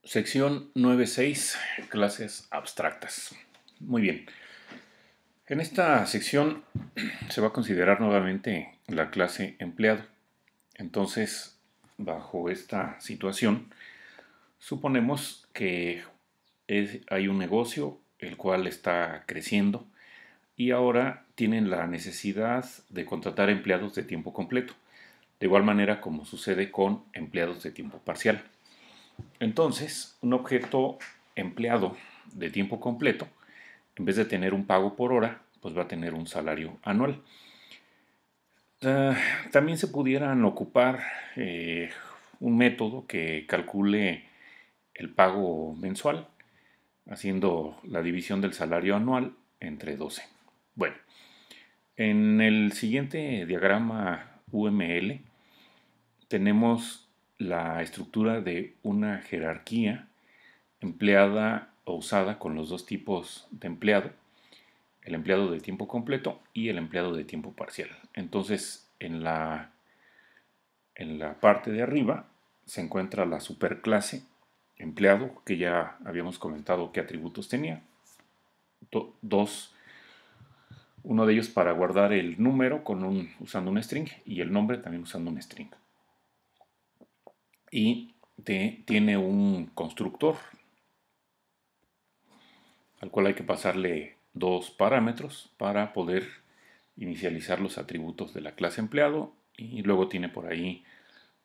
Sección 9.6, clases abstractas. Muy bien. En esta sección se va a considerar nuevamente la clase empleado. Entonces, bajo esta situación, suponemos que hay un negocio el cual está creciendo y ahora tienen la necesidad de contratar empleados de tiempo completo, de igual manera como sucede con empleados de tiempo parcial. Entonces, un objeto empleado de tiempo completo, en vez de tener un pago por hora, pues va a tener un salario anual. Ah, También se pudieran ocupar un método que calcule el pago mensual, haciendo la división del salario anual entre 12. Bueno, en el siguiente diagrama UML tenemos la estructura de una jerarquía empleada o usada con los dos tipos de empleado, el empleado de tiempo completo y el empleado de tiempo parcial. Entonces, en la parte de arriba se encuentra la superclase empleado, que ya habíamos comentado qué atributos tenía. Dos, uno de ellos para guardar el número usando un string y el nombre también usando un string. Y tiene un constructor al cual hay que pasarle dos parámetros para poder inicializar los atributos de la clase empleado, y luego tiene por ahí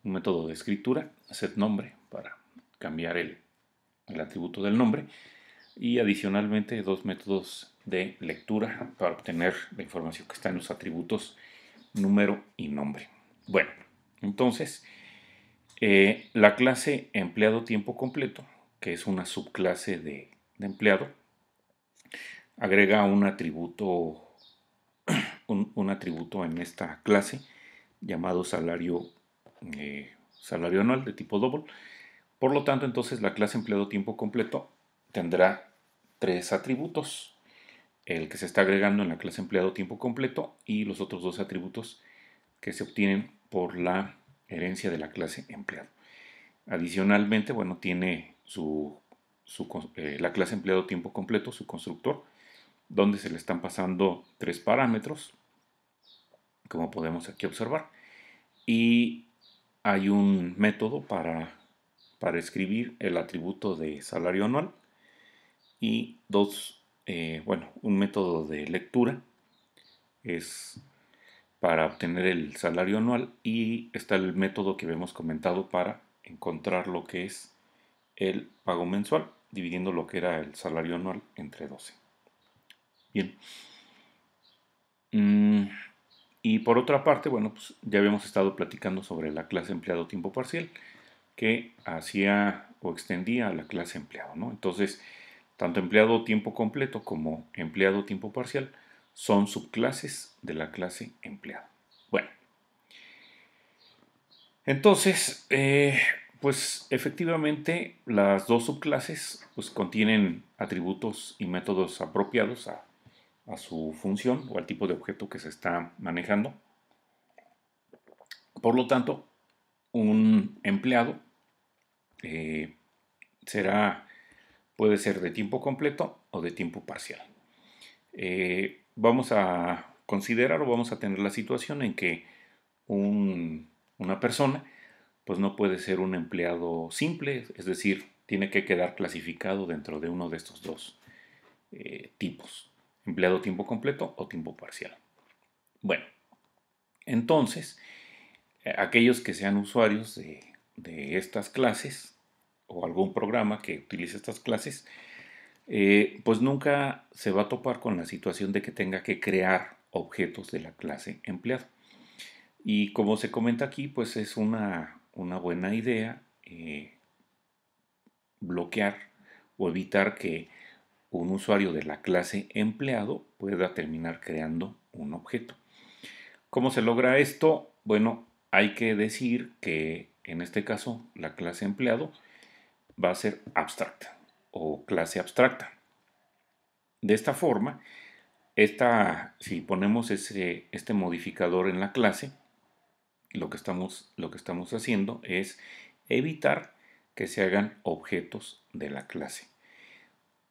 un método de escritura, setNombre, para cambiar el atributo del nombre, y adicionalmente dos métodos de lectura para obtener la información que está en los atributos número y nombre. Bueno, entonces la clase empleado tiempo completo, que es una subclase de empleado, agrega un atributo en esta clase llamado salario anual de tipo double. Por lo tanto, entonces la clase empleado tiempo completo tendrá tres atributos: el que se está agregando en la clase empleado tiempo completo y los otros dos atributos que se obtienen por la herencia de la clase empleado. Adicionalmente, bueno, tiene la clase empleado tiempo completo, su constructor, donde se le están pasando tres parámetros, como podemos aquí observar, y hay un método para escribir el atributo de salario anual y un método de lectura es para obtener el salario anual, y está el método que habíamos comentado para encontrar lo que es el pago mensual, dividiendo lo que era el salario anual entre 12. Bien. Y por otra parte, bueno, pues ya habíamos estado platicando sobre la clase empleado tiempo parcial, que hacía o extendía a la clase empleado, ¿no? Entonces, tanto empleado tiempo completo como empleado tiempo parcial son subclases de la clase empleado. Bueno, entonces, pues efectivamente las dos subclases pues contienen atributos y métodos apropiados a su función o al tipo de objeto que se está manejando. Por lo tanto, un empleado eh, puede ser de tiempo completo o de tiempo parcial. Vamos a considerar o vamos a tener la situación en que una persona pues no puede ser un empleado simple, es decir, tiene que quedar clasificado dentro de uno de estos dos tipos: empleado tiempo completo o tiempo parcial. Bueno, entonces, aquellos que sean usuarios de estas clases o algún programa que utilice estas clases, pues nunca se va a topar con la situación de que tenga que crear objetos de la clase empleado. Y como se comenta aquí, pues es una buena idea bloquear o evitar que un usuario de la clase empleado pueda terminar creando un objeto. ¿Cómo se logra esto? Bueno, hay que decir que en este caso la clase empleado va a ser abstracta o clase abstracta. De esta forma, si ponemos este modificador en la clase, lo que estamos haciendo es evitar que se hagan objetos de la clase.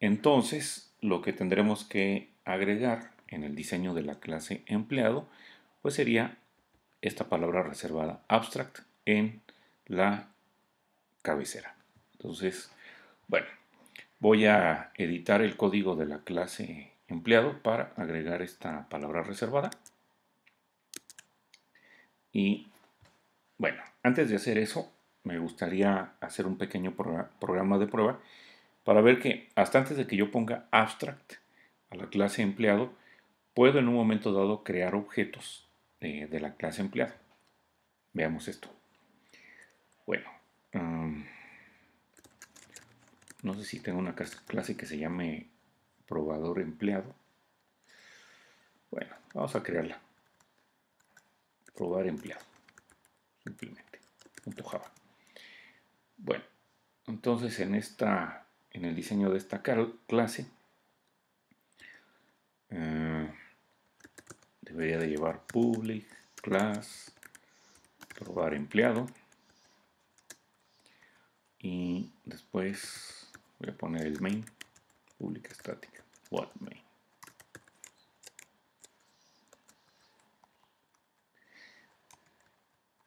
Entonces, lo que tendremos que agregar en el diseño de la clase empleado, pues sería esta palabra reservada abstract en la cabecera. Entonces, bueno, voy a editar el código de la clase empleado para agregar esta palabra reservada. Y bueno, antes de hacer eso, me gustaría hacer un pequeño programa de prueba para ver que hasta antes de que yo ponga abstract a la clase empleado, puedo en un momento dado crear objetos de la clase empleado. Veamos esto. Bueno, no sé si tengo una clase que se llame probador empleado. Bueno, vamos a crearla. Probar empleado. Simplemente. .java. Bueno, entonces en el diseño de esta clase debería de llevar public class probar empleado y después voy a poner el main public static what main.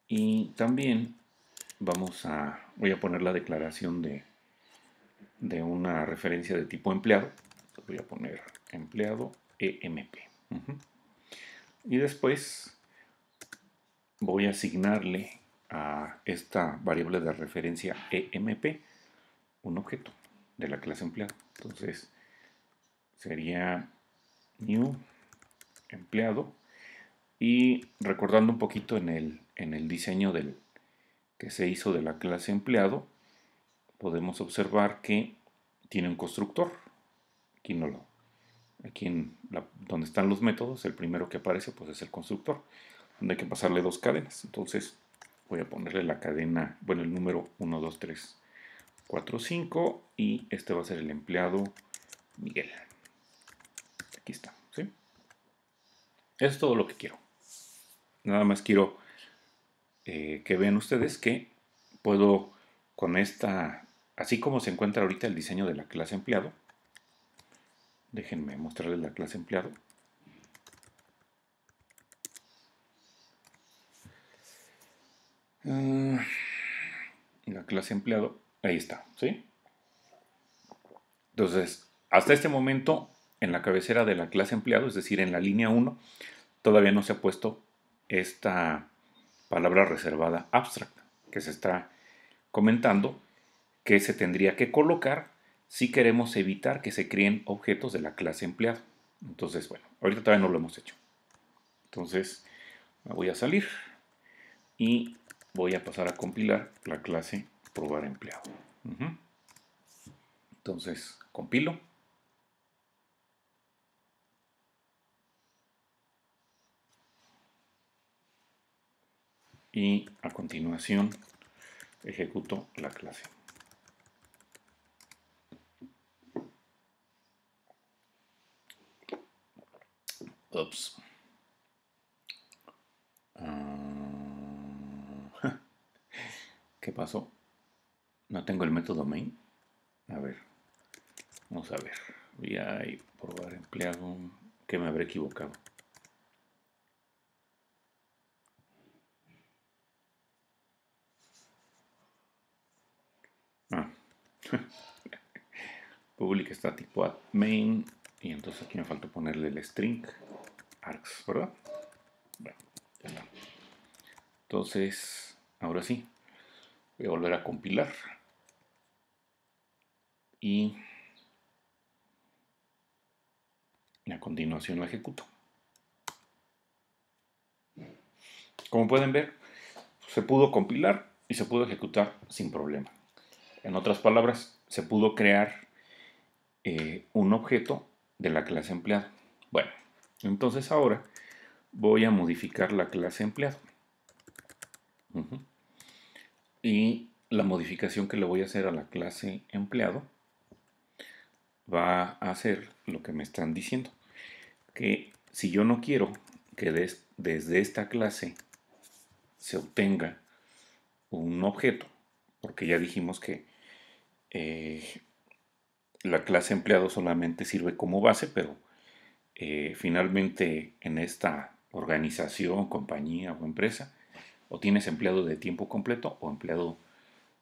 Y también voy a poner la declaración de una referencia de tipo empleado. Entonces voy a poner empleado emp. Y después voy a asignarle a esta variable de referencia emp un objeto de la clase empleado. Entonces sería new empleado. Y recordando un poquito en el diseño que se hizo de la clase empleado, podemos observar que tiene un constructor. Aquí donde están los métodos, el primero que aparece pues es el constructor, donde hay que pasarle dos cadenas. Entonces voy a ponerle la cadena, bueno, el número 1, 2, 3, 4, 5 y este va a ser el empleado Miguel. Aquí está, ¿sí? Eso es todo lo que quiero. Nada más quiero que vean ustedes que puedo con así como se encuentra ahorita el diseño de la clase empleado, déjenme mostrarles la clase empleado. La clase empleado, ahí está, ¿sí? Entonces, hasta este momento, en la cabecera de la clase empleado, es decir, en la línea 1, todavía no se ha puesto esta palabra reservada abstract, que se está comentando que se tendría que colocar si queremos evitar que se creen objetos de la clase empleado. Entonces, bueno, ahorita todavía no lo hemos hecho. Entonces, me voy a salir y voy a pasar a compilar la clase probar empleado. Entonces, compilo. Y a continuación ejecuto la clase. Ups. ¿Qué pasó? No tengo el método main. A ver. Vamos a ver. Voy a probar empleado. Que me habré equivocado. Public static void main. Y entonces aquí me falta ponerle el string args, ¿verdad? Bueno, ya está. Entonces, ahora sí, voy a volver a compilar. Y a continuación la ejecuto. Como pueden ver, se pudo compilar y se pudo ejecutar sin problema. En otras palabras, se pudo crear un objeto de la clase empleado. Bueno, entonces ahora voy a modificar la clase empleado. Y la modificación que le voy a hacer a la clase empleado va a hacer lo que me están diciendo. Que si yo no quiero que desde esta clase se obtenga un objeto, porque ya dijimos que eh, la clase empleado solamente sirve como base, pero finalmente en esta organización, compañía o empresa, o tienes empleado de tiempo completo o empleado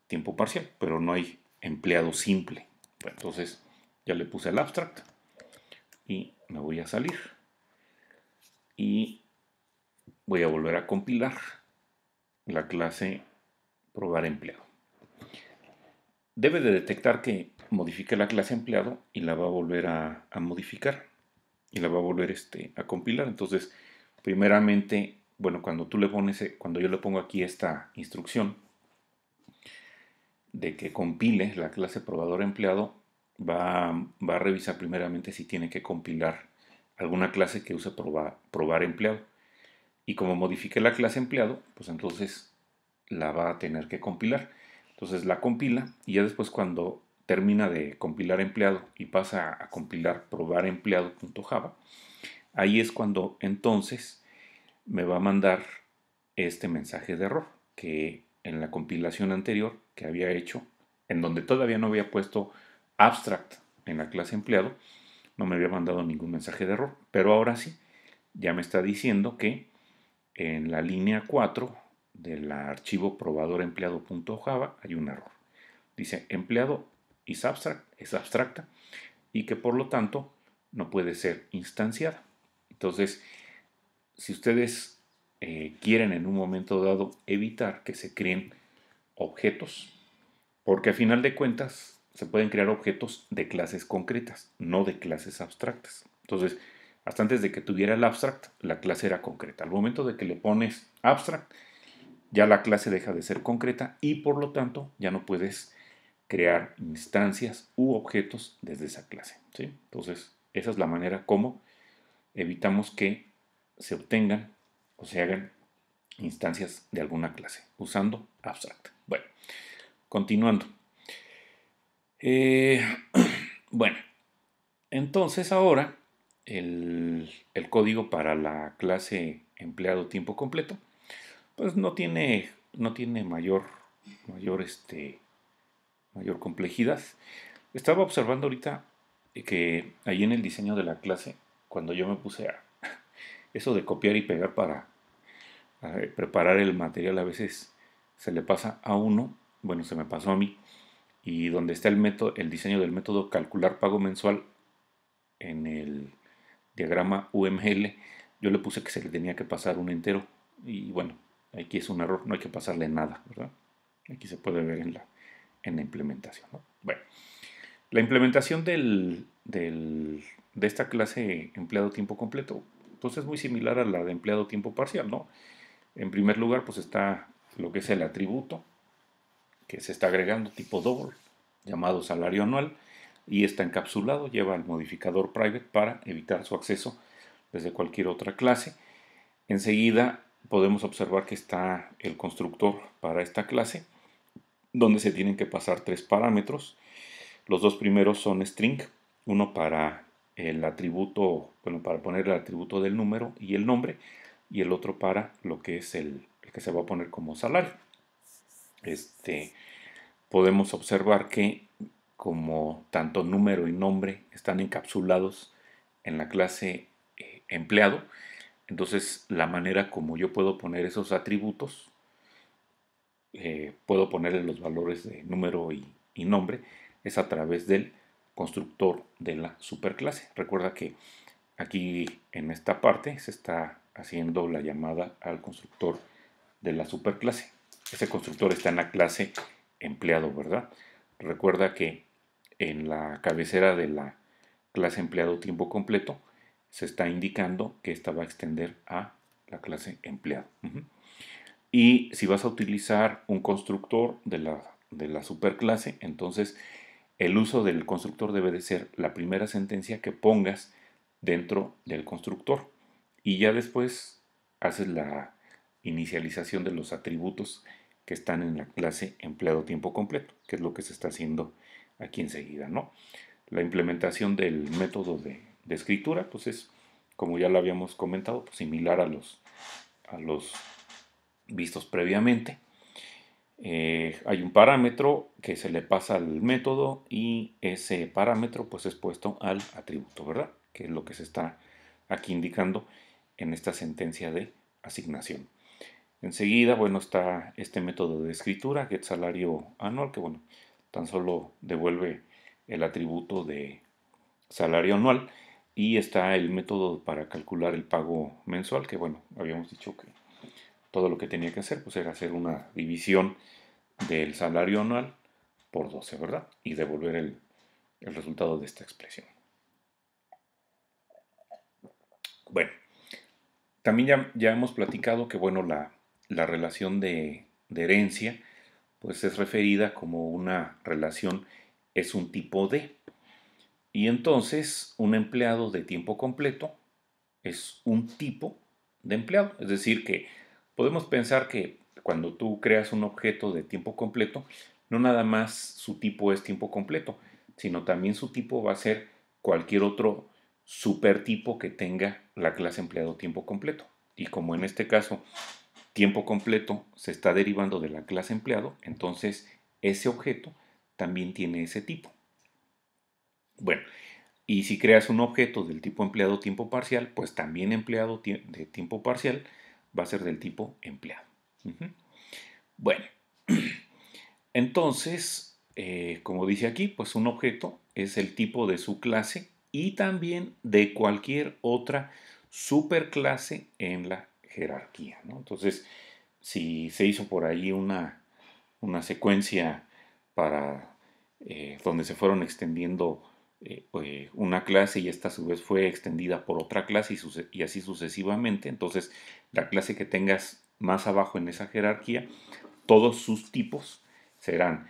tiempo parcial, pero no hay empleado simple. Bueno, entonces ya le puse el abstract y me voy a salir y voy a volver a compilar la clase probar empleado. Debe de detectar que modifique la clase empleado y la va a volver a modificar y la va a volver a compilar. Entonces, primeramente, bueno, cuando tú le pones, cuando yo le pongo aquí esta instrucción de que compile la clase probador empleado, va a revisar primeramente si tiene que compilar alguna clase que use probar empleado. Y como modifique la clase empleado, pues entonces la va a tener que compilar. Entonces la compila y ya después cuando termina de compilar empleado y pasa a compilar probar empleado.java, ahí es cuando entonces me va a mandar este mensaje de error que en la compilación anterior que había hecho, en donde todavía no había puesto abstract en la clase empleado, no me había mandado ningún mensaje de error, pero ahora sí, ya me está diciendo que en la línea 4 del archivo probador empleado.java hay un error. Dice empleado es abstracta y que por lo tanto no puede ser instanciada. Entonces, si ustedes quieren en un momento dado evitar que se creen objetos, porque a final de cuentas se pueden crear objetos de clases concretas, no de clases abstractas. Entonces, hasta antes de que tuviera el abstract, la clase era concreta. Al momento de que le pones abstract, ya la clase deja de ser concreta y por lo tanto ya no puedes crear instancias u objetos desde esa clase. ¿Sí? Entonces, esa es la manera como evitamos que se obtengan o se hagan instancias de alguna clase usando abstract. Bueno, continuando. Eh, bueno, entonces ahora el código para la clase empleado tiempo completo pues no tiene mayor complejidad. Estaba observando ahorita que ahí en el diseño de la clase, cuando yo me puse a eso de copiar y pegar para preparar el material, a veces se le pasa a uno, bueno, se me pasó a mí, y donde está el diseño del método calcular pago mensual en el diagrama UML, yo le puse que se le tenía que pasar un entero, y bueno, aquí es un error, no hay que pasarle nada, ¿verdad? Aquí se puede ver en la implementación, ¿no? Bueno, la implementación de esta clase empleado tiempo completo, pues es muy similar a la de empleado tiempo parcial, ¿no? En primer lugar, pues está lo que es el atributo, que se está agregando tipo double, llamado salario anual, y está encapsulado, lleva el modificador private para evitar su acceso desde cualquier otra clase. Enseguida podemos observar que está el constructor para esta clase, donde se tienen que pasar tres parámetros. Los dos primeros son string, uno para el atributo, bueno, para poner el atributo del número y el nombre, y el otro para lo que es el que se va a poner como salario. Podemos observar que como tanto número y nombre están encapsulados en la clase empleado, entonces la manera como yo puedo poner esos atributos, puedo ponerle los valores de número y nombre, es a través del constructor de la superclase. Recuerda que aquí en esta parte se está haciendo la llamada al constructor de la superclase. Ese constructor está en la clase empleado, ¿verdad? Recuerda que en la cabecera de la clase empleado tiempo completo se está indicando que esta va a extender a la clase empleado. Y si vas a utilizar un constructor de la superclase, entonces el uso del constructor debe de ser la primera sentencia que pongas dentro del constructor. Y ya después haces la inicialización de los atributos que están en la clase empleado tiempo completo, que es lo que se está haciendo aquí enseguida, ¿no? La implementación del método de escritura, pues es, como ya lo habíamos comentado, pues similar a los vistos previamente. hay un parámetro que se le pasa al método y ese parámetro pues es puesto al atributo, ¿verdad? Que es lo que se está aquí indicando en esta sentencia de asignación. Enseguida, bueno, está este método de escritura, getSalarioAnual, que bueno, tan solo devuelve el atributo de salario anual. Y está el método para calcular el pago mensual, que bueno, habíamos dicho que todo lo que tenía que hacer pues era hacer una división del salario anual por 12, ¿verdad? Y devolver el resultado de esta expresión. Bueno, también ya hemos platicado que, bueno, la relación de herencia, pues es referida como una relación, es un tipo de. Y entonces, un empleado de tiempo completo es un tipo de empleado. Es decir, que podemos pensar que cuando tú creas un objeto de tiempo completo, no nada más su tipo es tiempo completo, sino también su tipo va a ser cualquier otro supertipo que tenga la clase empleado tiempo completo. Y como en este caso tiempo completo se está derivando de la clase empleado, entonces ese objeto también tiene ese tipo. Bueno, y si creas un objeto del tipo empleado tiempo parcial, pues también empleado de tiempo parcial va a ser del tipo empleado. Ujú. Bueno, entonces, como dice aquí, pues un objeto es el tipo de su clase y también de cualquier otra superclase en la jerarquía, ¿no? Entonces, si se hizo por ahí una secuencia para donde se fueron extendiendo una clase y esta a su vez fue extendida por otra clase y así sucesivamente. Entonces, la clase que tengas más abajo en esa jerarquía, todos sus tipos serán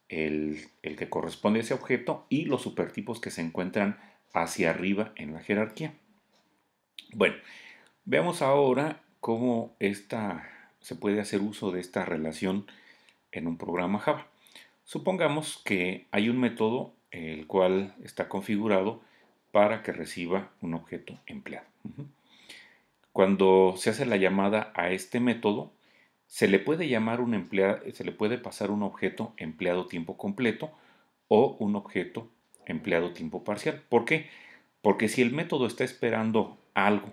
el que corresponde a ese objeto y los supertipos que se encuentran hacia arriba en la jerarquía. Bueno, veamos ahora cómo se puede hacer uso de esta relación en un programa Java. Supongamos que hay un método el cual está configurado para que reciba un objeto empleado. Cuando se hace la llamada a este método, se le puede llamar se le puede pasar un objeto empleado tiempo completo o un objeto empleado tiempo parcial. ¿Por qué? Porque si el método está esperando algo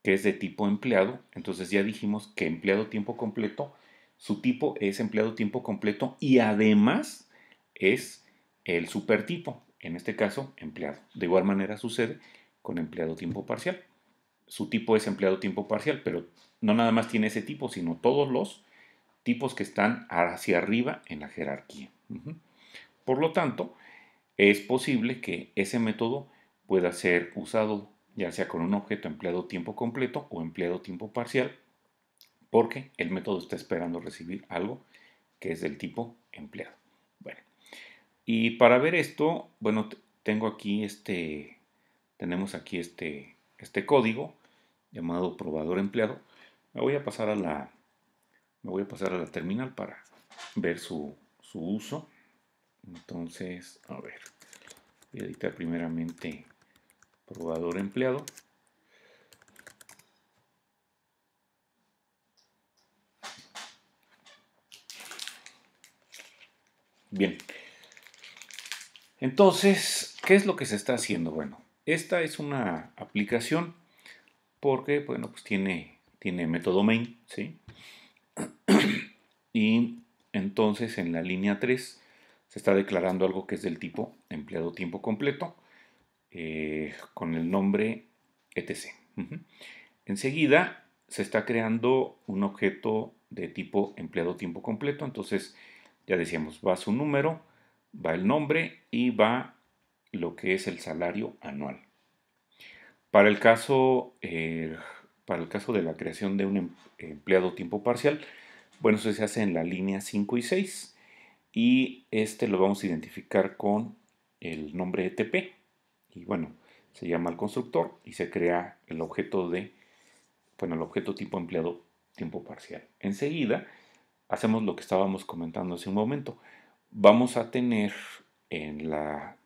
que es de tipo empleado, entonces ya dijimos que empleado tiempo completo, su tipo es empleado tiempo completo y además es el supertipo, en este caso empleado. De igual manera sucede con empleado tiempo parcial. Su tipo es empleado tiempo parcial, pero no nada más tiene ese tipo, sino todos los tipos que están hacia arriba en la jerarquía. Por lo tanto, es posible que ese método pueda ser usado ya sea con un objeto empleado tiempo completo o empleado tiempo parcial, porque el método está esperando recibir algo que es del tipo empleado. Bueno, y para ver esto, bueno, tenemos aquí este código llamado probador empleado. Me voy a pasar a la terminal para ver su uso. Entonces, a ver, voy a editar primeramente probador empleado. Bien, entonces, ¿qué es lo que se está haciendo? Bueno, esta es una aplicación porque, bueno, pues tiene método main, ¿sí? Y entonces en la línea 3 se está declarando algo que es del tipo empleado tiempo completo con el nombre etc. Enseguida se está creando un objeto de tipo empleado tiempo completo, entonces ya decíamos, va su número, va el nombre y va lo que es el salario anual. Para el caso, eh, para el caso de la creación de un empleado tiempo parcial, bueno, eso se hace en la línea 5 y 6 y este lo vamos a identificar con el nombre ETP y bueno, se llama el constructor y se crea el objeto el objeto tipo empleado tiempo parcial. Enseguida hacemos lo que estábamos comentando hace un momento. Vamos a tener en la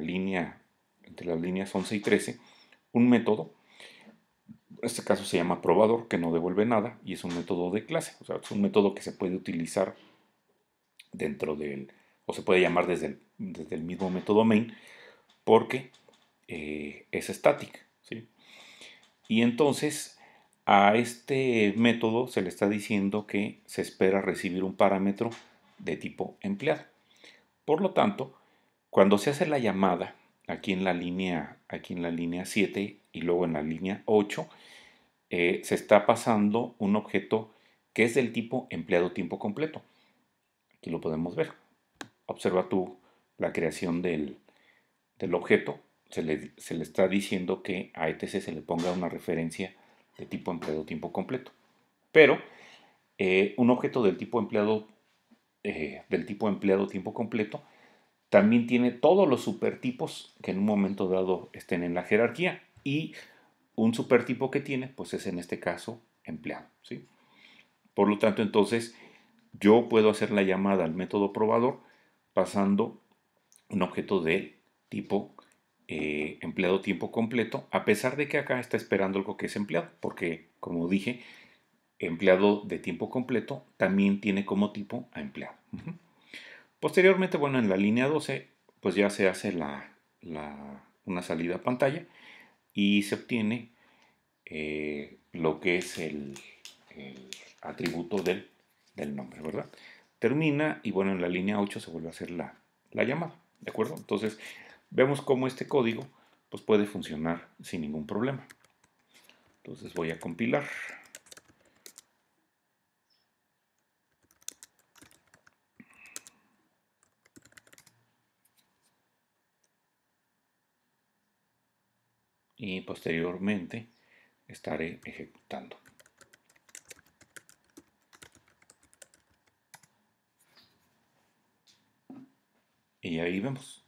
línea, entre las líneas 11 y 13, un método En este caso se llama probador, que no devuelve nada y es un método de clase. O sea, es un método que se puede utilizar dentro del, o se puede llamar desde el mismo método main, porque es static, ¿sí? Y entonces a este método se le está diciendo que se espera recibir un parámetro de tipo empleado. Por lo tanto, cuando se hace la llamada aquí en la línea 7 y luego en la línea 8, se está pasando un objeto que es del tipo empleado tiempo completo. Aquí lo podemos ver. Observa tú la creación del objeto. Se le está diciendo que a etc se le ponga una referencia de tipo empleado tiempo completo. Pero un objeto del tipo empleado tiempo completo también tiene todos los supertipos que en un momento dado estén en la jerarquía. Y un supertipo que tiene, pues es en este caso empleado, ¿sí? Por lo tanto, entonces, yo puedo hacer la llamada al método probador pasando un objeto del tipo empleado tiempo completo, a pesar de que acá está esperando algo que es empleado, porque, como dije, empleado de tiempo completo también tiene como tipo a empleado. Posteriormente, bueno, en la línea 12, pues ya se hace una salida a pantalla y se obtiene lo que es el atributo del nombre, ¿verdad? Termina y bueno, en la línea 8 se vuelve a hacer la llamada, ¿de acuerdo? Entonces, vemos cómo este código pues, puede funcionar sin ningún problema. Entonces voy a compilar. Y posteriormente estaré ejecutando. Y ahí vemos.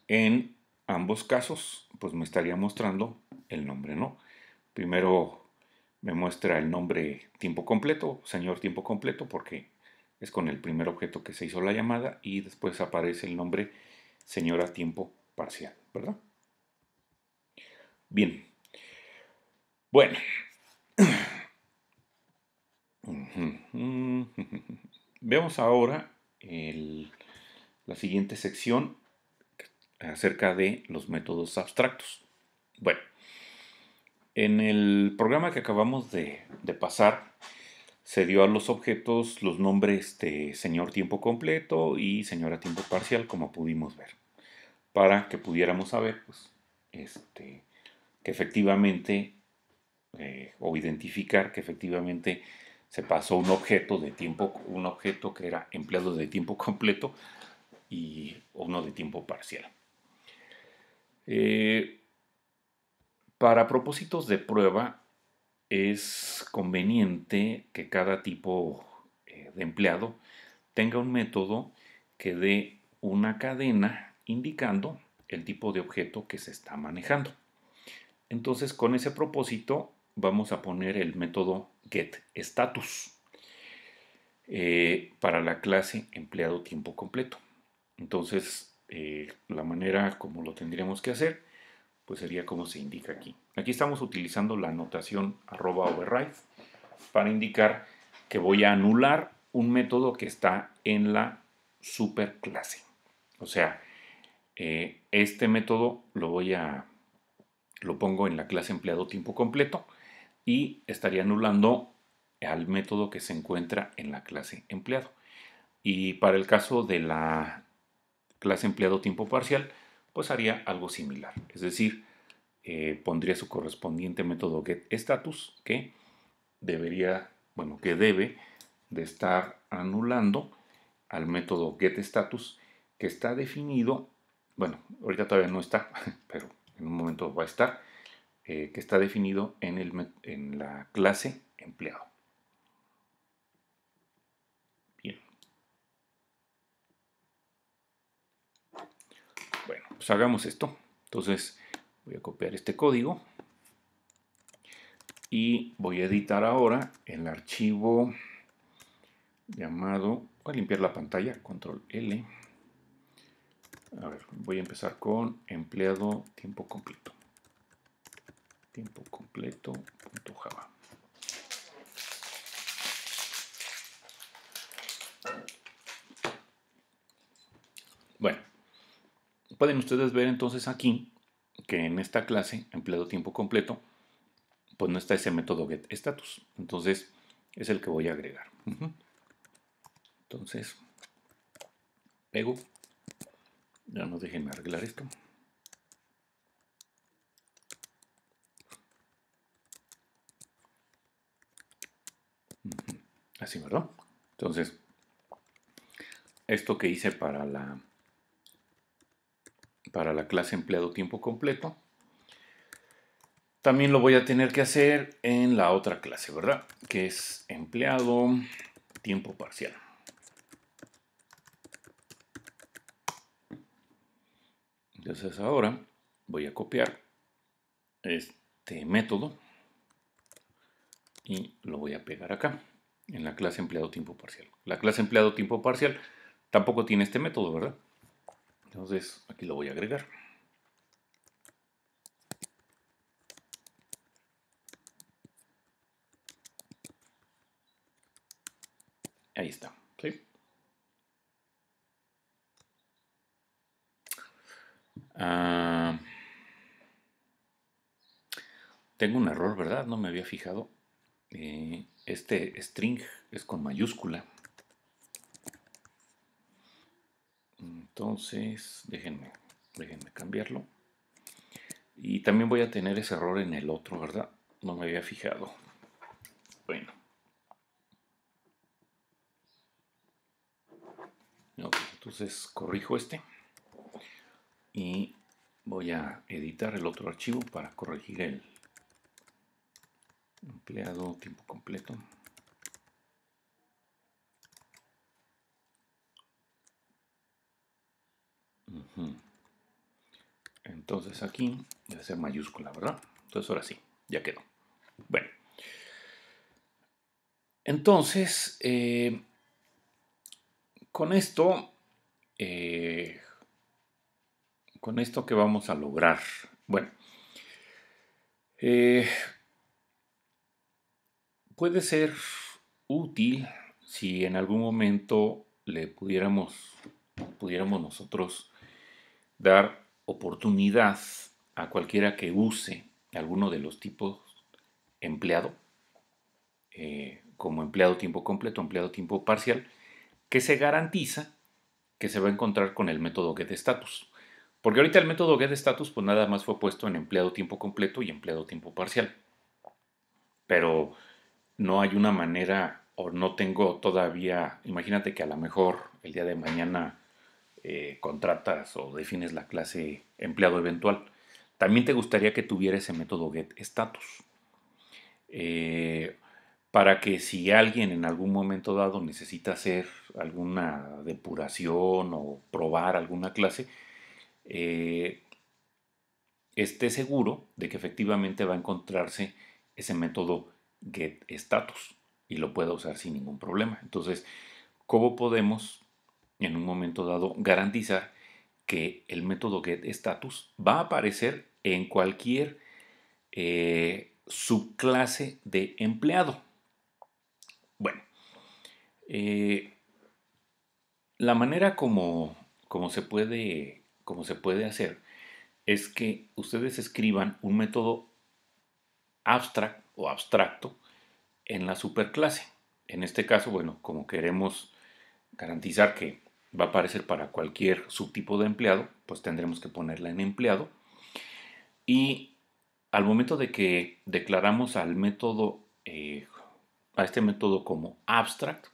En ambos casos, pues me estaría mostrando el nombre, ¿no? Primero me muestra el nombre tiempo completo, señor tiempo completo, porque es con el primer objeto que se hizo la llamada, y después aparece el nombre señora tiempo parcial, ¿verdad? Bien. Bueno. Veamos ahora la siguiente sección acerca de los métodos abstractos. Bueno, en el programa que acabamos de pasar, se dio a los objetos los nombres de señor tiempo completo y señora tiempo parcial, como pudimos ver, para que pudiéramos saber pues, que efectivamente, o identificar que efectivamente se pasó un objeto que era empleado de tiempo completo y uno de tiempo parcial. Eh, para propósitos de prueba, es conveniente que cada tipo de empleado tenga un método que dé una cadena indicando el tipo de objeto que se está manejando. Entonces, con ese propósito, vamos a poner el método getStatus para la clase empleado tiempo completo. Entonces, la manera como lo tendríamos que hacer, pues sería como se indica aquí. Aquí estamos utilizando la notación @override para indicar que voy a anular un método que está en la superclase. O sea, este método lo pongo en la clase empleado tiempo completo y estaría anulando al método que se encuentra en la clase empleado. Y para el caso de la clase empleado tiempo parcial, pues haría algo similar. Es decir, pondría su correspondiente método getStatus que que debe de estar anulando al método getStatus que está definido, bueno, ahorita todavía no está, pero en un momento va a estar, que está definido en la clase empleado. Bien. Bueno, pues hagamos esto. Entonces voy a copiar este código y voy a editar ahora el archivo llamado, voy a limpiar la pantalla, control L. A ver, voy a empezar con empleado tiempo completo. tiempo completo.java. Bueno, pueden ustedes ver entonces aquí que en esta clase, empleado tiempo completo, pues no está ese método getStatus. Entonces, es el que voy a agregar. Entonces, pego. Ya no déjenme arreglar esto. Así, ¿verdad? Entonces, esto que hice para la clase empleado tiempo completo, también lo voy a tener que hacer en la otra clase, ¿verdad? Que es empleado tiempo parcial. Entonces ahora voy a copiar este método y lo voy a pegar acá, en la clase empleado tiempo parcial. La clase empleado tiempo parcial tampoco tiene este método, ¿verdad? Entonces aquí lo voy a agregar. Ahí está. ¿Sí? Tengo un error, ¿verdad? No me había fijado. Este string es con mayúscula. Entonces, déjenme cambiarlo. Y también voy a tener ese error en el otro, ¿verdad? No me había fijado. Bueno. Ok, entonces corrijo este. Y voy a editar el otro archivo para corregir el empleado tiempo completo. Entonces aquí debe ser mayúscula, ¿verdad? Entonces ahora sí, ya quedó. Bueno. Entonces, con esto, ¿qué vamos a lograr? Bueno, puede ser útil si en algún momento le pudiéramos nosotros dar oportunidad a cualquiera que use alguno de los tipos empleado, como empleado tiempo completo, empleado tiempo parcial, que se garantiza que se va a encontrar con el método getStatus. Porque ahorita el método getStatus pues nada más fue puesto en empleado tiempo completo y empleado tiempo parcial. Pero no hay una manera, o no tengo todavía, imagínate que a lo mejor el día de mañana contratas o defines la clase empleado eventual. También te gustaría que tuviera ese método getStatus. Para que si alguien en algún momento dado necesita hacer alguna depuración o probar alguna clase, esté seguro de que efectivamente va a encontrarse ese método getStatus y lo pueda usar sin ningún problema. Entonces, ¿cómo podemos en un momento dado garantizar que el método getStatus va a aparecer en cualquier subclase de empleado? Bueno, la manera como se puede hacer es que ustedes escriban un método abstract o abstracto en la superclase. En este caso, bueno, como queremos garantizar que va a aparecer para cualquier subtipo de empleado, pues tendremos que ponerla en empleado. Y al momento de que declaramos al método, a este método como abstract,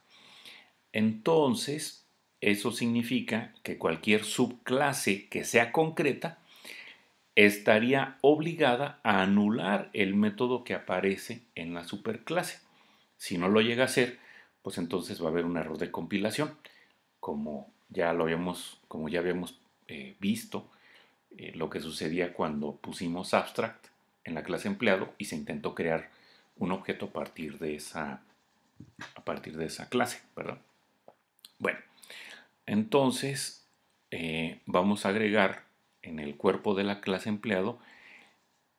entonces eso significa que cualquier subclase que sea concreta estaría obligada a anular el método que aparece en la superclase. Si no lo llega a hacer, pues entonces va a haber un error de compilación, como ya habíamos visto lo que sucedía cuando pusimos abstract en la clase empleado y se intentó crear un objeto a partir de esa clase, ¿verdad? Bueno, entonces vamos a agregar en el cuerpo de la clase empleado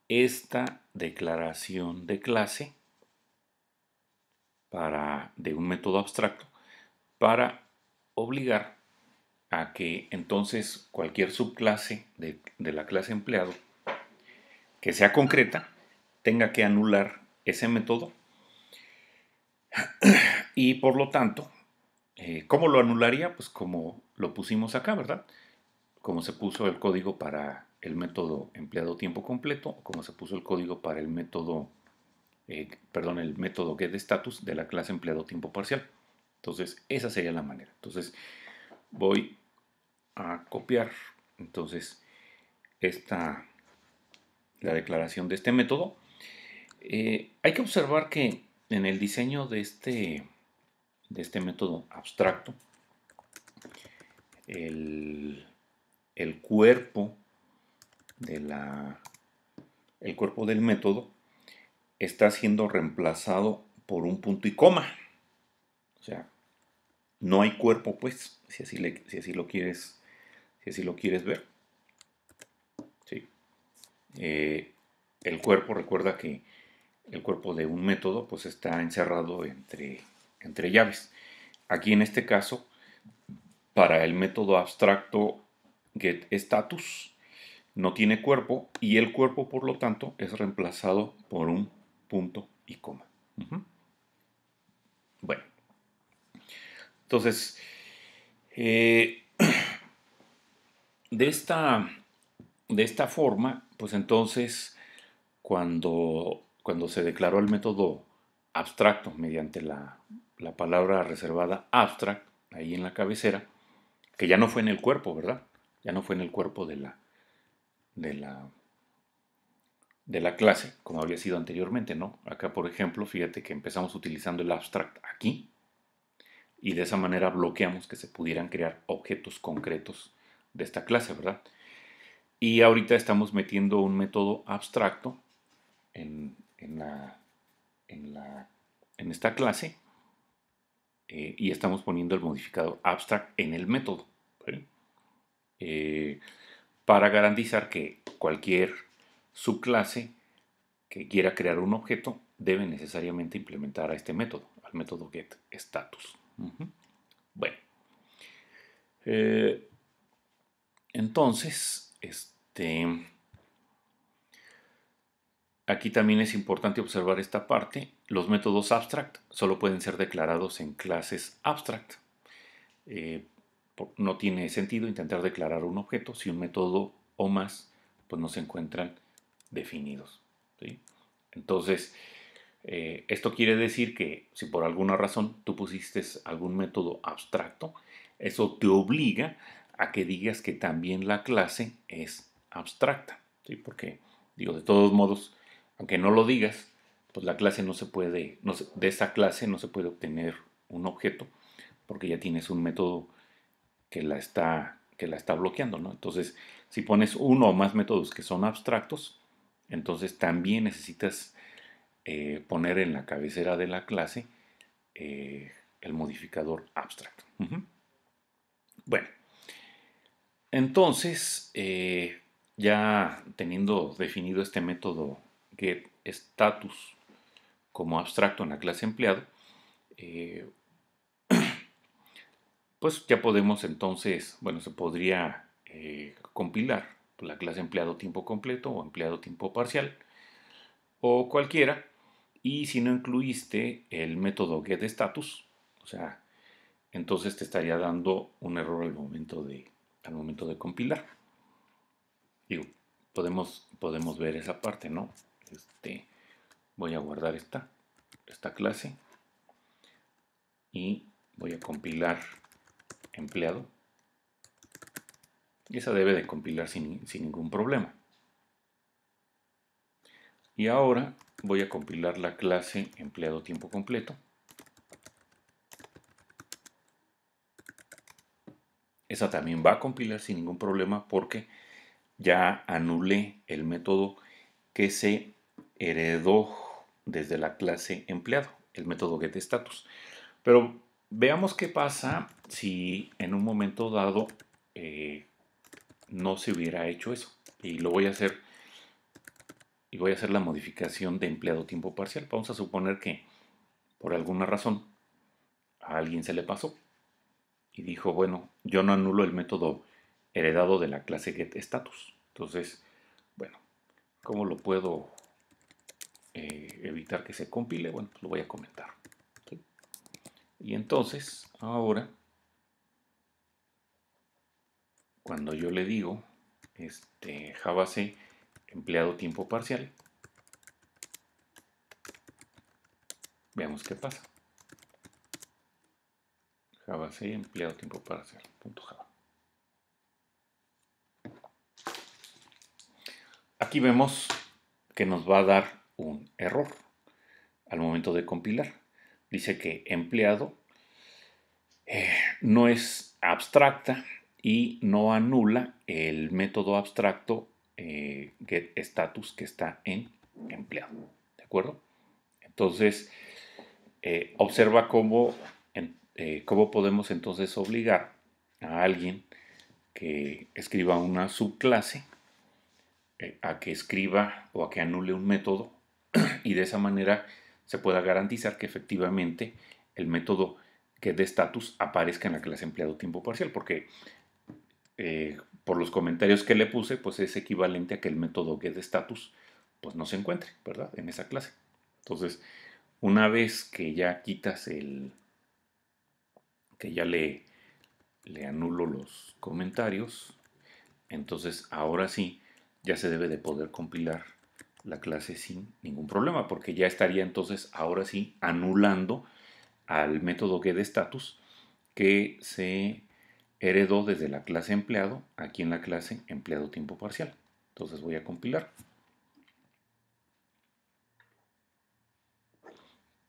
esta declaración de clase de un método abstracto para obligar a que entonces cualquier subclase de la clase empleado que sea concreta tenga que anular ese método y por lo tanto, ¿cómo lo anularía? Pues como lo pusimos acá, ¿verdad? Como se puso el código para el método empleado tiempo completo, como se puso el código para el método, el método getStatus de la clase empleado tiempo parcial. Entonces, esa sería la manera. Entonces, voy a copiar entonces la declaración de este método. Hay que observar que en el diseño de este método abstracto, el, el cuerpo el cuerpo del método está siendo reemplazado por un punto y coma. O sea, no hay cuerpo, pues, si así lo quieres ver. ¿Sí? El cuerpo, recuerda que el cuerpo de un método pues está encerrado entre llaves. Aquí en este caso, para el método abstracto getStatus, no tiene cuerpo y el cuerpo, por lo tanto, es reemplazado por un punto y coma. Bueno, entonces, eh, de esta forma, pues entonces, cuando se declaró el método abstracto mediante la palabra reservada abstract, ahí en la cabecera, que ya no fue en el cuerpo, ¿verdad? Ya no fue en el cuerpo de la, de la clase, como había sido anteriormente, ¿no? Acá, por ejemplo, fíjate que empezamos utilizando el abstract aquí, y de esa manera bloqueamos que se pudieran crear objetos concretos de esta clase, ¿verdad? Y ahorita estamos metiendo un método abstracto en, en, la, en, la, en esta clase y estamos poniendo el modificador abstract en el método, ¿sí? Para garantizar que cualquier subclase que quiera crear un objeto debe necesariamente implementar a este método, al método getStatus. Bueno, eh, entonces, aquí también es importante observar esta parte. Los métodos abstract solo pueden ser declarados en clases abstract. Eh, no tiene sentido intentar declarar un objeto si un método o más pues no se encuentran definidos, ¿sí? Entonces, esto quiere decir que si por alguna razón tú pusiste algún método abstracto, eso te obliga a que digas que también la clase es abstracta, ¿sí? Porque, digo, de todos modos, aunque no lo digas, pues la clase no se puede, de esa clase no se puede obtener un objeto porque ya tienes un método que la está bloqueando, ¿no? Entonces, si pones uno o más métodos que son abstractos, entonces también necesitas poner en la cabecera de la clase el modificador abstract. Bueno, entonces, ya teniendo definido este método getStatus como abstracto en la clase empleado, eh, pues ya podemos entonces, bueno, se podría compilar la clase empleado tiempo completo o empleado tiempo parcial o cualquiera. Y si no incluiste el método getStatus, o sea, entonces te estaría dando un error al momento de compilar. Digo, podemos ver esa parte, ¿no? Voy a guardar esta clase y voy a compilar empleado. Y esa debe de compilar sin ningún problema. Y ahora voy a compilar la clase empleado tiempo completo. Esa también va a compilar sin ningún problema porque ya anulé el método que se heredó desde la clase empleado, el método getStatus. Pero veamos qué pasa si en un momento dado no se hubiera hecho eso. Y lo voy a hacer y voy a hacer la modificación de empleado tiempo parcial. Vamos a suponer que por alguna razón a alguien se le pasó y dijo, bueno, yo no anulo el método heredado de la clase getStatus. Entonces, bueno, ¿cómo lo puedo evitar que se compile? Bueno, pues lo voy a comentar. ¿Sí? Y entonces, ahora, cuando yo le digo Java C empleado tiempo parcial, veamos qué pasa. Java C empleado tiempo parcial, .java. Aquí vemos que nos va a dar un error al momento de compilar. Dice que empleado no es abstracta y no anula el método abstracto getStatus que está en empleado. ¿De acuerdo? Entonces, observa cómo podemos entonces obligar a alguien que escriba una subclase a que escriba o a que anule un método y de esa manera se pueda garantizar que efectivamente el método getStatus aparezca en la clase empleado tiempo parcial, porque por los comentarios que le puse, pues es equivalente a que el método getStatus pues no se encuentre, ¿verdad? En esa clase. Entonces, una vez que ya quitas que ya le anulo los comentarios, entonces ahora sí ya se debe de poder compilar la clase sin ningún problema, porque ya estaría entonces ahora sí anulando al método getStatus que se heredó desde la clase empleado aquí en la clase empleado tiempo parcial. Entonces voy a compilar.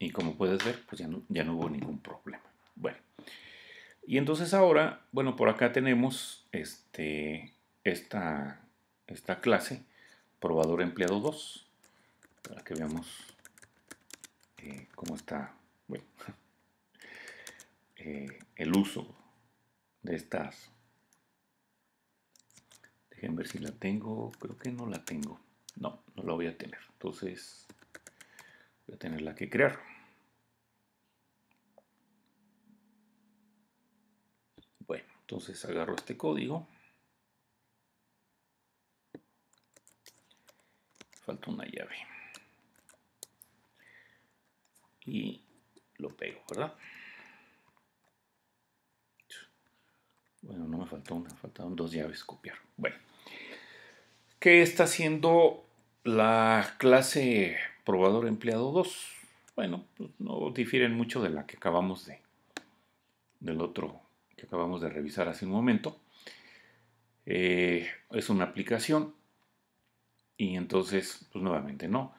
Y como puedes ver, pues ya no hubo ningún problema. Bueno, y entonces ahora, bueno, por acá tenemos esta clase probador empleado 2 para que veamos cómo está, bueno, el uso de estas. Dejen ver si la tengo. Creo que no la tengo. No, no la voy a tener. Entonces voy a tenerla que crear. Bueno, entonces agarro este código. Falta una llave. Y lo pego, ¿verdad? Bueno, no me faltó una, faltaron 2 llaves copiar. Bueno, ¿qué está haciendo la clase probador empleado 2? Bueno, pues no difieren mucho de la que del otro que acabamos de revisar hace un momento. Es una aplicación y entonces, pues nuevamente no.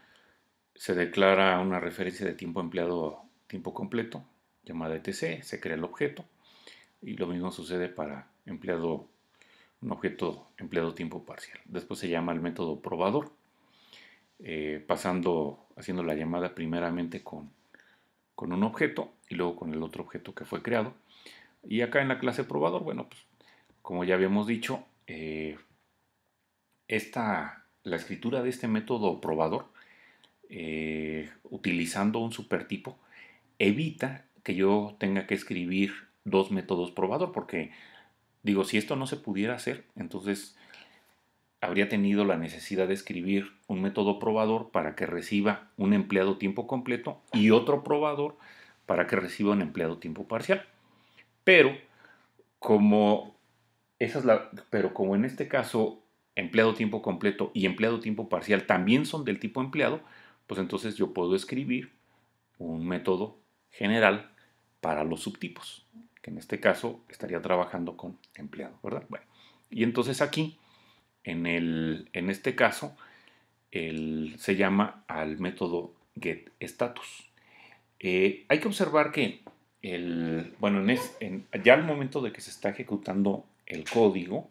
Se declara una referencia de tiempo empleado tiempo completo llamada etc, se crea el objeto y lo mismo sucede para un objeto empleado tiempo parcial. Después se llama el método probador, haciendo la llamada primeramente con un objeto y luego con el otro objeto que fue creado. Y acá en la clase probador, bueno, pues como ya habíamos dicho, la escritura de este método probador, utilizando un supertipo, evita que yo tenga que escribir 2 métodos probador, porque digo, si esto no se pudiera hacer, entonces habría tenido la necesidad de escribir un método probador para que reciba un empleado tiempo completo y otro probador para que reciba un empleado tiempo parcial. Pero como pero como en este caso empleado tiempo completo y empleado tiempo parcial también son del tipo empleado, pues entonces yo puedo escribir un método general para los subtipos, que en este caso estaría trabajando con empleado, ¿verdad? Bueno, y entonces aquí, en este caso, se llama al método getStatus. Hay que observar que ya al momento de que se está ejecutando el código,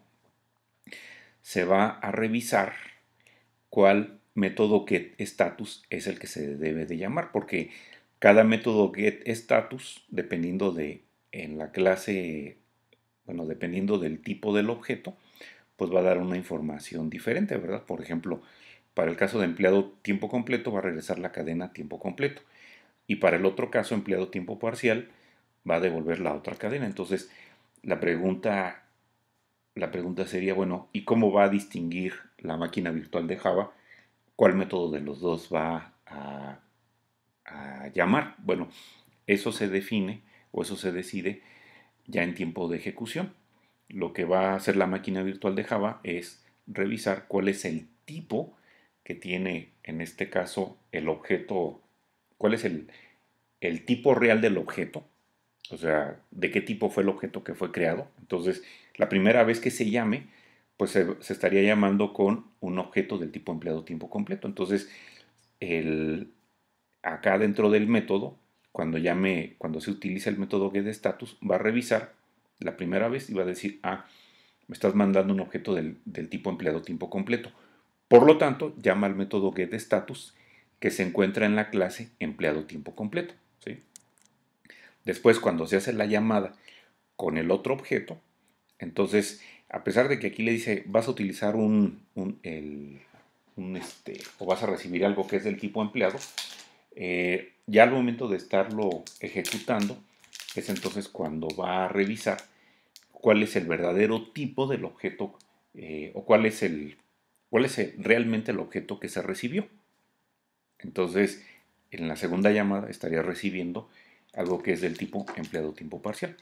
se va a revisar cuál método getStatus es el que se debe de llamar, porque cada método getStatus, dependiendo en la clase, bueno, dependiendo del tipo del objeto, pues va a dar una información diferente, ¿verdad? Por ejemplo, Para el caso de empleado tiempo completo va a regresar la cadena tiempo completo. Y para el otro caso, empleado tiempo parcial, va a devolver la otra cadena. Entonces, la pregunta, la pregunta sería, bueno, ¿y cómo va a distinguir la máquina virtual de Java cuál método de los dos va a llamar? Bueno, eso se define o eso se decide ya en tiempo de ejecución. Lo que va a hacer la máquina virtual de Java es revisar cuál es el tipo que tiene, en este caso, el objeto, cuál es el tipo real del objeto, o sea, de qué tipo fue el objeto que fue creado. Entonces, la primera vez que se llame, pues se estaría llamando con un objeto del tipo empleado tiempo completo. Entonces, acá dentro del método, cuando se utiliza el método getStatus, va a revisar la primera vez y va a decir, me estás mandando un objeto del tipo empleado tiempo completo. Por lo tanto, llama al método getStatus que se encuentra en la clase empleado tiempo completo. ¿Sí? Después, cuando se hace la llamada con el otro objeto, entonces, a pesar de que aquí le dice, vas a utilizar o vas a recibir algo que es del tipo empleado, ya al momento de estarlo ejecutando, es entonces cuando va a revisar cuál es el verdadero tipo del objeto o cuál es realmente el objeto que se recibió. Entonces, en la segunda llamada estaría recibiendo algo que es del tipo empleado tiempo parcial.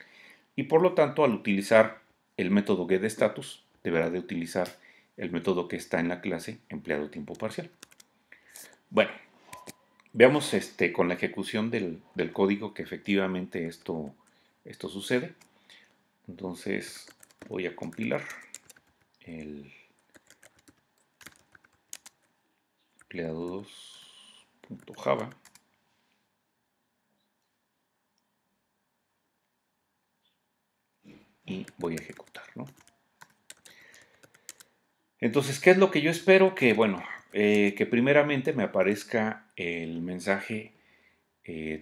Y por lo tanto, al utilizar el método getStatus, deberá de utilizar el método que está en la clase empleado tiempo parcial. Bueno, veamos con la ejecución del código que efectivamente esto sucede. Entonces voy a compilar el empleados.java y voy a ejecutar, ¿no? Entonces, ¿qué es lo que yo espero? Que, bueno, que primeramente me aparezca el mensaje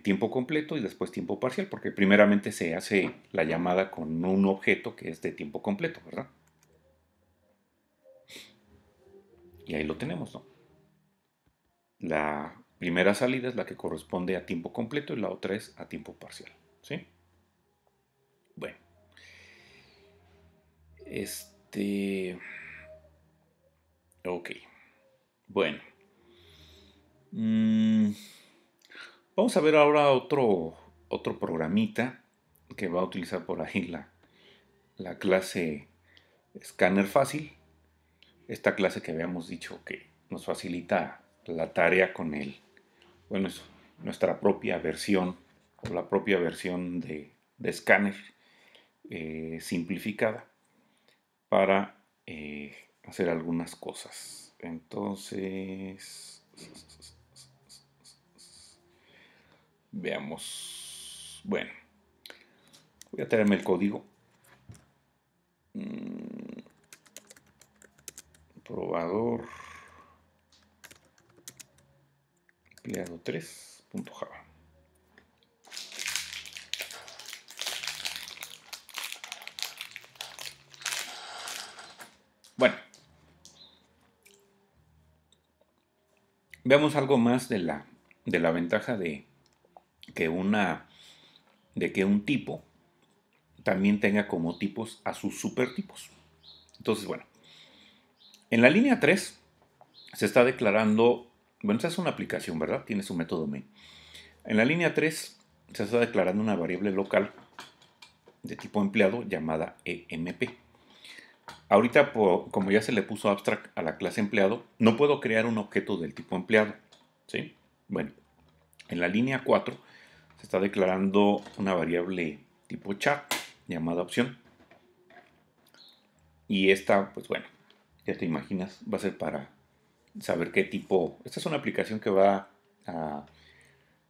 tiempo completo y después tiempo parcial, porque primeramente se hace la llamada con un objeto que es de tiempo completo, ¿verdad? Y ahí lo tenemos, ¿no? La primera salida es la que corresponde a tiempo completo y la otra es a tiempo parcial, ¿sí? Bueno, ok, bueno. Mm, Vamos a ver ahora otro programita que va a utilizar por ahí la clase Scanner Fácil. Esta clase que habíamos dicho que nos facilita la tarea con bueno, es nuestra propia versión o la propia versión de Scanner simplificada para hacer algunas cosas. Entonces, veamos. Bueno, voy a traerme el código. Probador empleado 3.java. Bueno, veamos algo más de la ventaja que de que un tipo también tenga como tipos a sus supertipos. Entonces, bueno, en la línea 3 se está declarando, bueno, esta es una aplicación, ¿verdad? Tiene su método main. En la línea 3 se está declarando una variable local de tipo empleado llamada EMP. Ahorita, como ya se le puso abstract a la clase empleado, no puedo crear un objeto del tipo empleado, ¿sí? Bueno, en la línea 4 se está declarando una variable tipo chat llamada opción. Y esta, pues bueno, ya te imaginas, va a ser para saber qué tipo. Esta es una aplicación que va a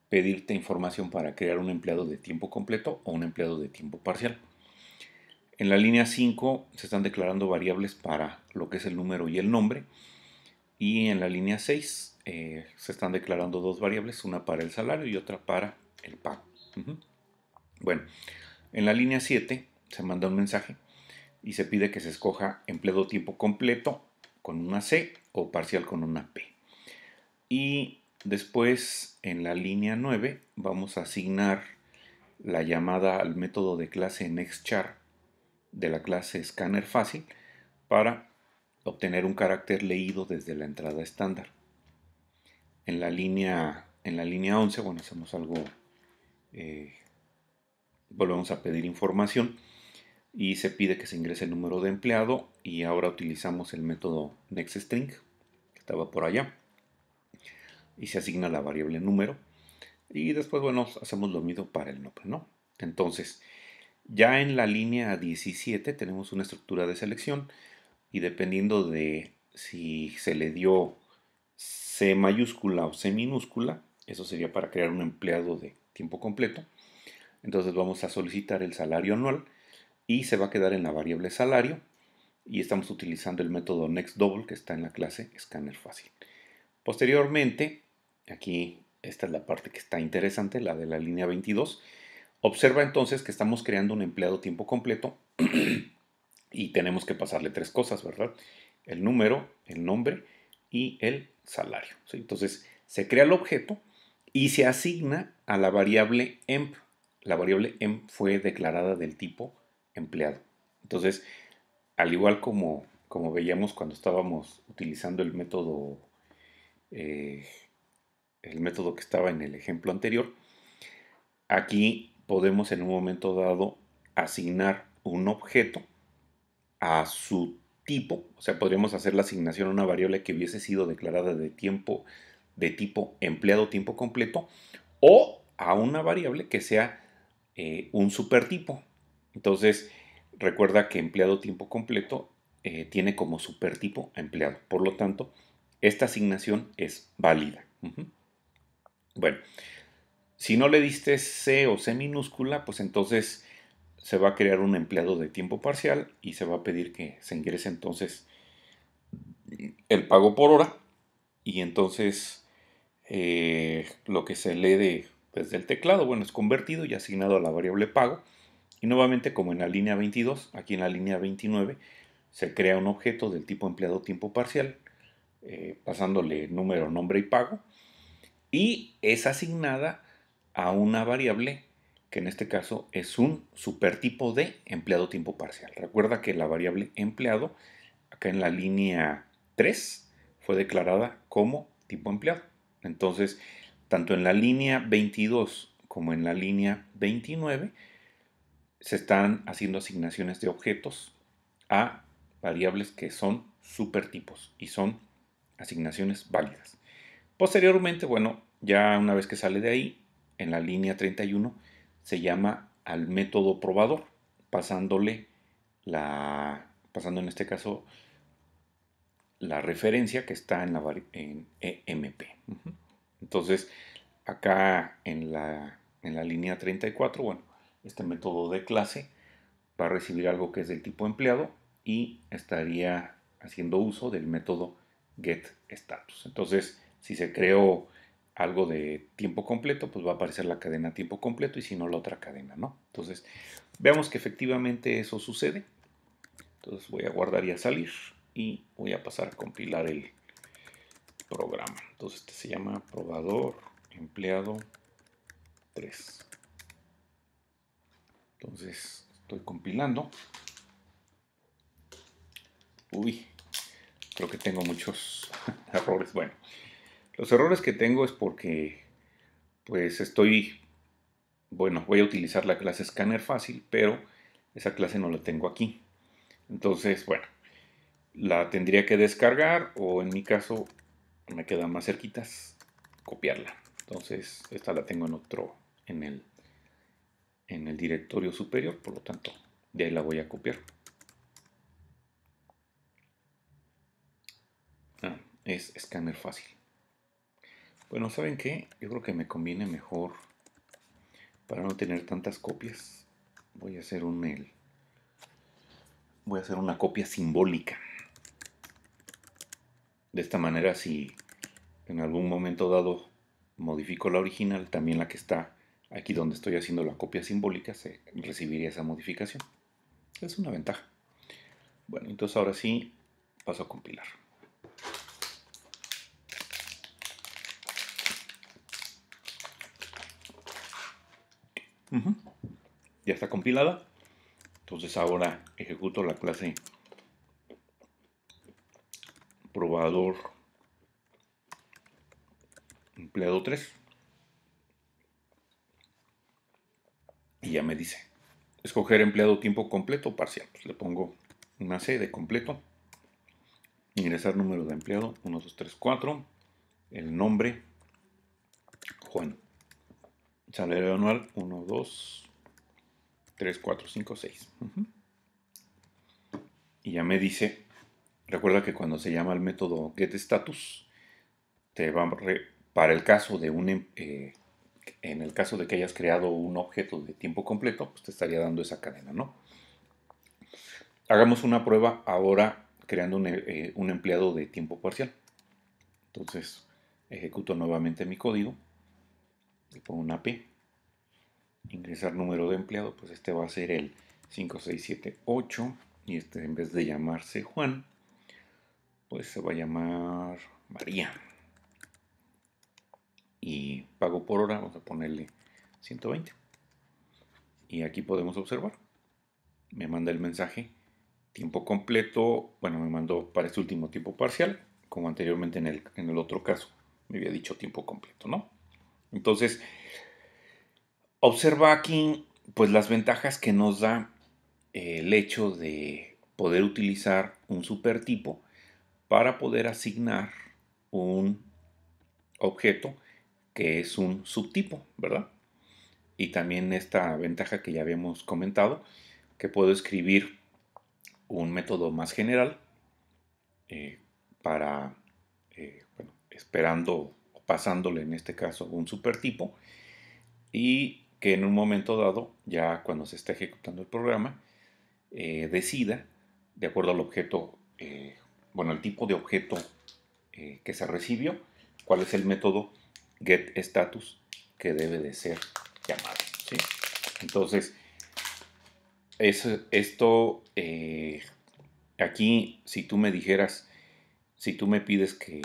pedirte información para crear un empleado de tiempo completo o un empleado de tiempo parcial. En la línea 5 se están declarando variables para lo que es el número y el nombre. Y en la línea 6 se están declarando dos variables, una para el salario y otra para el pago. Bueno, en la línea 7 se manda un mensaje y se pide que se escoja empleado tiempo completo con una C o parcial con una P. Y después en la línea 9 vamos a asignar la llamada al método de clase NextChar de la clase Scanner Fácil para obtener un carácter leído desde la entrada estándar. En la línea 11, bueno, hacemos algo, volvemos a pedir información y se pide que se ingrese el número de empleado y ahora utilizamos el método NextString que estaba por allá y se asigna la variable número y después, bueno, hacemos lo mismo para el nombre, ¿no? Entonces, ya en la línea 17 tenemos una estructura de selección y dependiendo de si se le dio C mayúscula o C minúscula, eso sería para crear un empleado de tiempo completo. Entonces vamos a solicitar el salario anual y se va a quedar en la variable salario y estamos utilizando el método nextDouble que está en la clase Scanner Fácil. Posteriormente, aquí esta es la parte que está interesante, la de la línea 22. Observa entonces que estamos creando un empleado tiempo completo y tenemos que pasarle tres cosas, ¿verdad? El número, el nombre y el salario, ¿sí? Entonces se crea el objeto y se asigna a la variable emp. La variable emp fue declarada del tipo empleado. Entonces, al igual como veíamos cuando estábamos utilizando eh, el método que estaba en el ejemplo anterior, aquí podemos en un momento dado asignar un objeto a su tipo, o sea, podríamos hacer la asignación a una variable que hubiese sido declarada de tipo empleado tiempo completo, o a una variable que sea un supertipo. Entonces, recuerda que empleado tiempo completo tiene como supertipo a empleado. Por lo tanto, esta asignación es válida. Bueno, si no le diste C o C minúscula, pues entonces se va a crear un empleado de tiempo parcial y se va a pedir que se ingrese entonces el pago por hora y entonces lo que se lee desde el teclado, bueno, es convertido y asignado a la variable pago y nuevamente como en la línea 22, aquí en la línea 29 se crea un objeto del tipo empleado tiempo parcial pasándole número, nombre y pago y es asignada a una variable que en este caso es un supertipo de empleado tiempo parcial. Recuerda que la variable empleado, acá en la línea 3, fue declarada como tipo empleado. Entonces, tanto en la línea 22 como en la línea 29, se están haciendo asignaciones de objetos a variables que son supertipos y son asignaciones válidas. Posteriormente, bueno, ya una vez que sale de ahí, en la línea 31 se llama al método probador, pasándole pasando en este caso la referencia que está en EMP. Entonces, acá en la línea 34, bueno, este método de clase va a recibir algo que es del tipo empleado y estaría haciendo uso del método getStatus. Entonces, si se creó algo de tiempo completo, pues va a aparecer la cadena tiempo completo y si no la otra cadena, ¿no? Entonces, veamos que efectivamente eso sucede. Entonces voy a guardar y a salir y voy a pasar a compilar el programa. Entonces este se llama probador empleado 3. Entonces estoy compilando. Uy, creo que tengo muchos errores. Bueno, los errores que tengo es porque pues voy a utilizar la clase Scanner Fácil, pero esa clase no la tengo aquí. Entonces, bueno, la tendría que descargar o en mi caso me queda más cerquitas copiarla. Entonces, esta la tengo en el directorio superior, por lo tanto, de ahí la voy a copiar. Es Scanner Fácil. Bueno, ¿saben qué? Yo creo que me conviene mejor, para no tener tantas copias, voy a hacer una copia simbólica. De esta manera, si en algún momento dado modifico la original, también la que está aquí donde estoy haciendo la copia simbólica se recibiría esa modificación. Es una ventaja. Bueno, entonces ahora sí paso a compilar. Ujú. Ya está compilada. Entonces ahora ejecuto la clase probador empleado 3 y ya me dice escoger empleado tiempo completo o parcial. Pues le pongo una C de completo, ingresar número de empleado 1, 2, 3, 4, el nombre Juan, salario anual 1, 2, 3, 4, 5, 6. Y ya me dice, recuerda que cuando se llama el método getStatus, te va para el caso de en el caso de que hayas creado un objeto de tiempo completo, pues te estaría dando esa cadena, ¿no? Hagamos una prueba ahora creando un empleado de tiempo parcial. Entonces, ejecuto nuevamente mi código, le pongo una P, ingresar número de empleado, pues este va a ser el 5678 y este en vez de llamarse Juan, pues se va a llamar María. Y pago por hora, vamos a ponerle 120. Y aquí podemos observar, me manda el mensaje tiempo completo, bueno, me mandó para este último tiempo parcial, como anteriormente en el otro caso me había dicho tiempo completo, ¿no? Entonces, observa aquí pues las ventajas que nos da el hecho de poder utilizar un supertipo para poder asignar un objeto que es un subtipo, ¿verdad? Y también esta ventaja que ya habíamos comentado, que puedo escribir un método más general eh, para, bueno, esperando o pasándole en este caso un supertipo y que en un momento dado, ya cuando se está ejecutando el programa, decida, de acuerdo al objeto, bueno, el tipo de objeto que se recibió, cuál es el método getStatus que debe de ser llamado, ¿sí? Entonces, esto, aquí, si tú me dijeras, si tú me pides que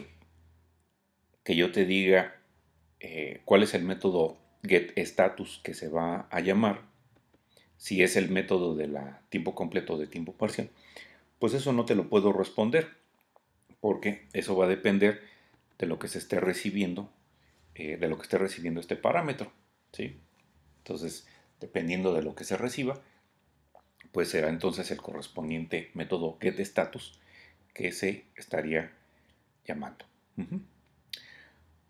yo te diga cuál es el método getStatus que se va a llamar, si es el método de la tiempo completo o de tiempo parcial, pues eso no te lo puedo responder, porque eso va a depender de lo que se esté recibiendo, de lo que esté recibiendo este parámetro, ¿sí? Entonces, dependiendo de lo que se reciba, pues será entonces el correspondiente método getStatus que se estaría llamando. Ujú.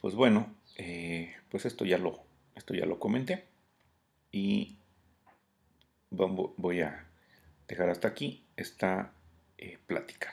Pues bueno, pues esto ya lo comenté y voy a dejar hasta aquí esta plática.